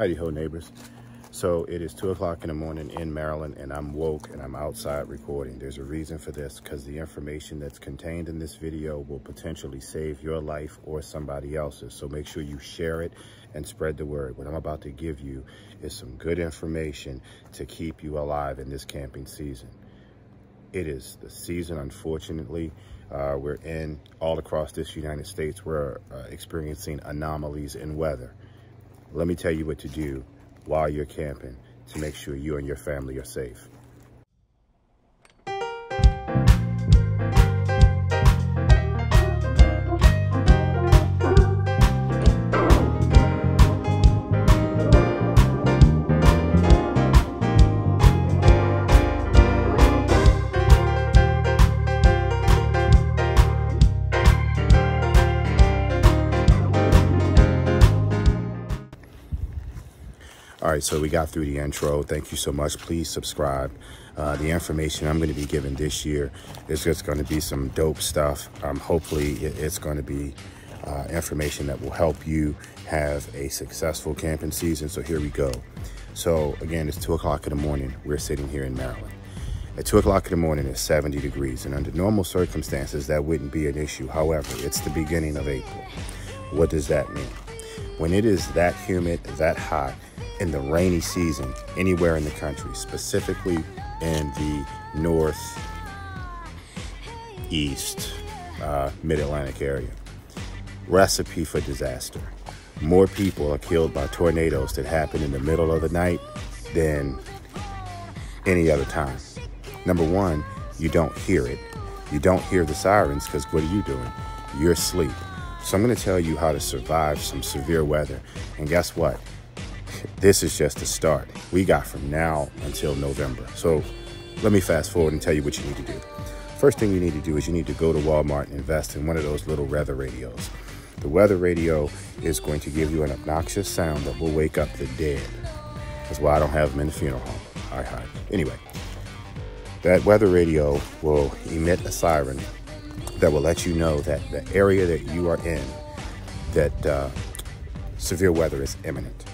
Howdy ho, neighbors. So it is 2 o'clock in the morning in Maryland, and I'm woke and I'm outside recording. There's a reason for this, because the information that's contained in this video will potentially save your life or somebody else's. So make sure you share it and spread the word. What I'm about to give you is some good information to keep you alive in this camping season. It is the season, unfortunately. We're in all across this United States. We're experiencing anomalies in weather. Let me tell you what to do while you're camping to make sure you and your family are safe. All right, so we got through the intro. Thank you so much. Please subscribe. The information I'm going to be giving this year is just going to be some dope stuff. Hopefully it's going to be information that will help you have a successful camping season. So here we go. So again, it's 2 o'clock in the morning. We're sitting here in Maryland. At 2 o'clock in the morning, it's 70 degrees. And under normal circumstances, that wouldn't be an issue. However, it's the beginning of April. What does that mean? When it is that humid, that hot, in the rainy season anywhere in the country, specifically in the northeast, mid-Atlantic area, recipe for disaster. More people are killed by tornadoes that happen in the middle of the night than any other time. Number one, you don't hear it. You don't hear the sirens because what are you doing? You're asleep. So I'm going to tell you how to survive some severe weather. And guess what? This is just the start. We got from now until November. So let me fast forward and tell you what you need to do. First thing you need to do is you need to go to Walmart and invest in one of those little weather radios. The weather radio is going to give you an obnoxious sound that will wake up the dead. That's why I don't have them in the funeral home. Hi. Anyway, that weather radio will emit a siren that will let you know that the area that you are in, that severe weather is imminent.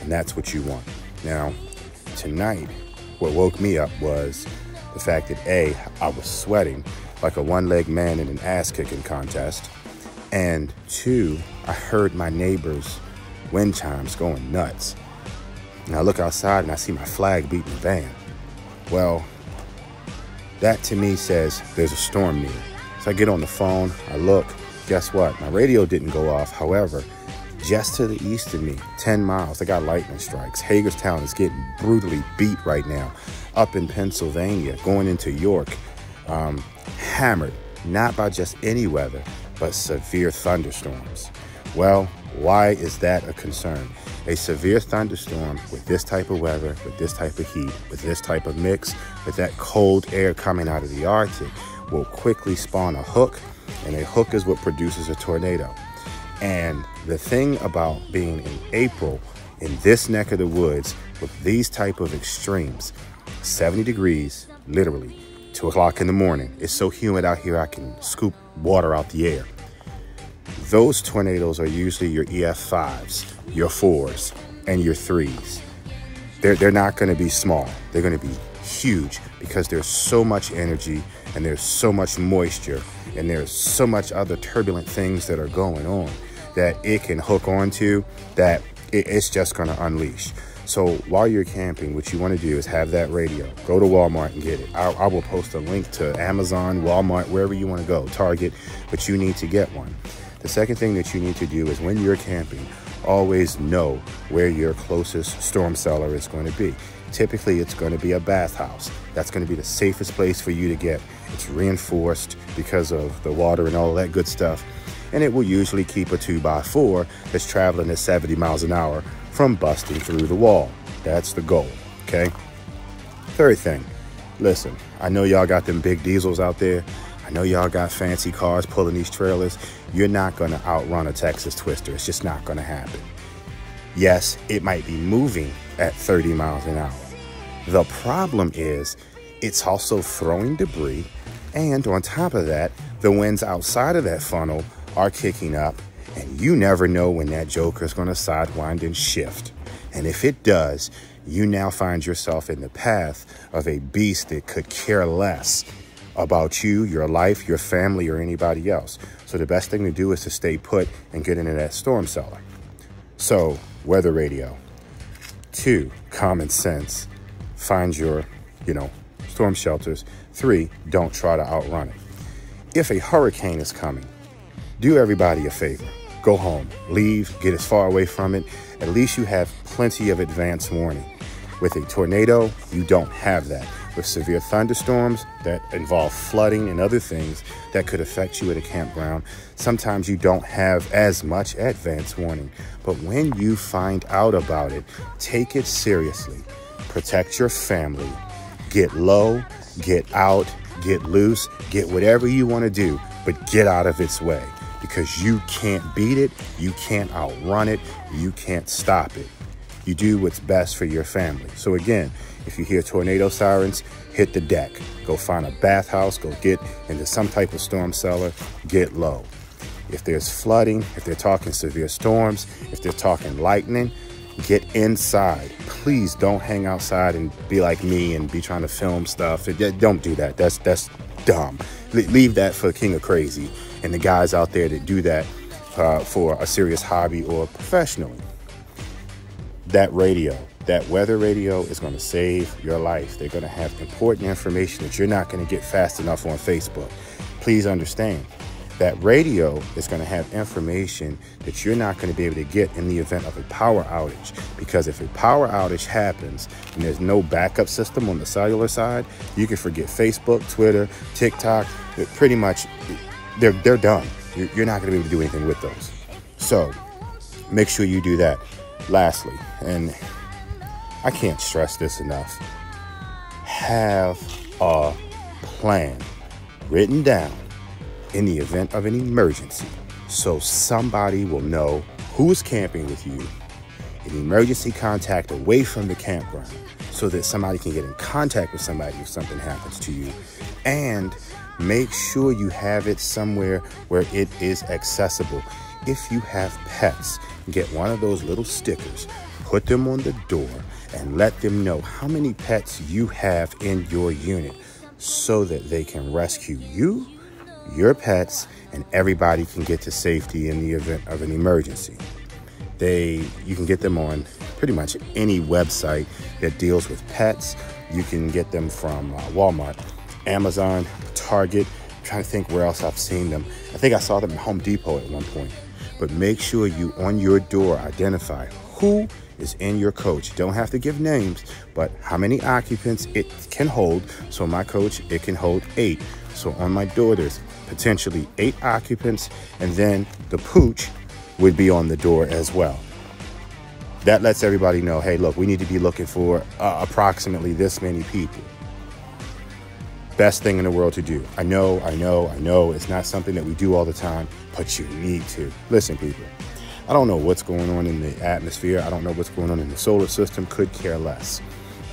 And that's what you want. Now, tonight, what woke me up was the fact that A, I was sweating like a one-legged man in an ass-kicking contest. And two, I heard my neighbors' wind chimes going nuts. And I look outside and I see my flag beating the van. Well, that to me says there's a storm near. So I get on the phone, I look, guess what? My radio didn't go off. However, just to the east of me, 10 miles, they got lightning strikes. Hagerstown is getting brutally beat right now. Up in Pennsylvania, going into York, hammered, not by just any weather, but severe thunderstorms. Well, why is that a concern? A severe thunderstorm with this type of weather, with this type of heat, with this type of mix, with that cold air coming out of the Arctic, will quickly spawn a hook, and a hook is what produces a tornado. And the thing about being in April in this neck of the woods with these type of extremes, 70 degrees, literally 2 o'clock in the morning. It's so humid out here I can scoop water out the air. Those tornadoes are usually your EF5s, your 4s, and your 3s. They're not going to be small. They're going to be huge because there's so much energy and there's so much moisture and there's so much other turbulent things that are going on that it can hook onto, that it's just going to unleash. So while you're camping, what you want to do is have that radio. Go to Walmart and get it. I will post a link to Amazon, Walmart, wherever you want to go, Target, but you need to get one. The second thing that you need to do is when you're camping, always know where your closest storm cellar is going to be. Typically, it's going to be a bathhouse. That's going to be the safest place for you to get. It's reinforced because of the water and all that good stuff. And it will usually keep a 2x4 that's traveling at 70 miles an hour from busting through the wall. That's the goal, okay? Third thing, listen, I know y'all got them big diesels out there. I know y'all got fancy cars pulling these trailers. You're not going to outrun a Texas Twister. It's just not going to happen. Yes, it might be moving at 30 miles an hour. The problem is it's also throwing debris, and on top of that, the winds outside of that funnel are kicking up, and you never know when that joker is going to sidewind and shift. And if it does, you now find yourself in the path of a beast that could care less about you, your life, your family, or anybody else. So the best thing to do is to stay put and get into that storm cellar. So, weather radio. 2, common sense. Find your, storm shelters. 3, don't try to outrun it. If a hurricane is coming, do everybody a favor. Go home, leave, get as far away from it. At least you have plenty of advance warning. With a tornado, you don't have that. With severe thunderstorms that involve flooding and other things that could affect you at a campground, sometimes you don't have as much advance warning. But when you find out about it, take it seriously. Protect your family. Get low, get out, get loose, get whatever you want to do, but get out of its way, because you can't beat it, you can't outrun it, you can't stop it. You do what's best for your family. So again, if you hear tornado sirens, hit the deck. Go find a bathhouse, go get into some type of storm cellar, get low. If there's flooding, if they're talking severe storms, if they're talking lightning, get inside. Please don't hang outside and be like me and be trying to film stuff. Don't do that. That's dumb. Leave that for King of Crazy and the guys out there that do that for a serious hobby or professionally. That radio, that weather radio, is going to save your life. They're going to have important information that you're not going to get fast enough on Facebook. Please understand, that radio is going to have information that you're not going to be able to get in the event of a power outage. Because if a power outage happens and there's no backup system on the cellular side, you can forget Facebook, Twitter, TikTok. Pretty much, they're done. You're not going to be able to do anything with those. So make sure you do that. Lastly, and I can't stress this enough, have a plan written down in the event of an emergency, so somebody will know who's camping with you, an emergency contact away from the campground, so that somebody can get in contact with somebody if something happens to you. And make sure you have it somewhere where it is accessible. If you have pets, get one of those little stickers, put them on the door, and let them know how many pets you have in your unit, so that they can rescue you, your pets, and everybody can get to safety in the event of an emergency. You can get them on pretty much any website that deals with pets. You can get them from Walmart, Amazon, Target. I'm trying to think where else I've seen them. I think I saw them at Home Depot at one point. But make sure you, on your door, identify who is in your coach. You don't have to give names, but how many occupants it can hold. So my coach, it can hold 8. So on my door, there's potentially 8 occupants, and then the pooch would be on the door as well. That lets everybody know, hey, look, we need to be looking for approximately this many people. Best thing in the world to do. I know, it's not something that we do all the time, but you need to. Listen, people, I don't know what's going on in the atmosphere. I don't know what's going on in the solar system. Could care less.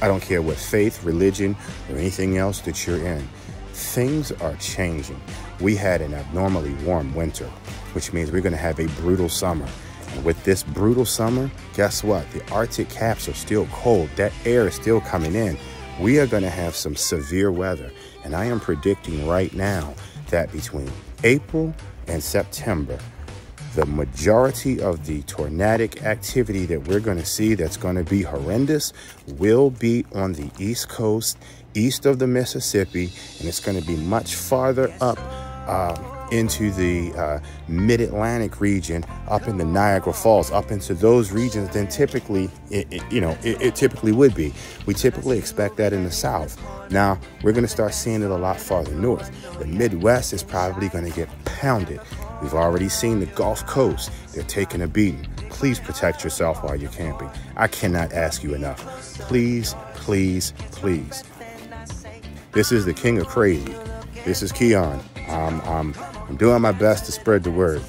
I don't care what faith, religion, or anything else that you're in. Things are changing. We had an abnormally warm winter, which means we're going to have a brutal summer. And with this brutal summer, guess what? The Arctic caps are still cold. That air is still coming in. We are going to have some severe weather. And I am predicting right now that between April and September, the majority of the tornadic activity that we're going to see that's going to be horrendous will be on the East Coast, east of the Mississippi, and it's going to be much farther up into the mid-Atlantic region, up in the Niagara Falls, up into those regions than typically, it typically would be. We typically expect that in the South. Now, we're going to start seeing it a lot farther north. The Midwest is probably going to get pounded. We've already seen the Gulf Coast. They're taking a beating. Please protect yourself while you're camping. I cannot ask you enough. Please, please, please. This is the King of Crazy. This is Keon. I'm doing my best to spread the word.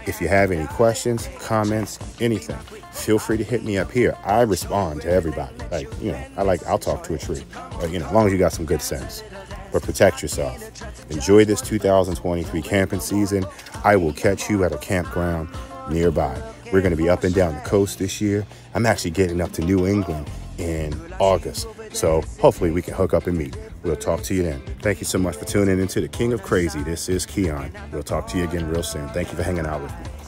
If you have any questions, comments, anything, feel free to hit me up here. I respond to everybody. I'll talk to a tree. As long as you got some good sense. But protect yourself. Enjoy this 2023 camping season. I will catch you at a campground nearby. We're going to be up and down the coast this year. I'm actually getting up to New England in August. So hopefully we can hook up and meet. We'll talk to you then. Thank you so much for tuning into the King of Crazy. This is Keon. We'll talk to you again real soon. Thank you for hanging out with me.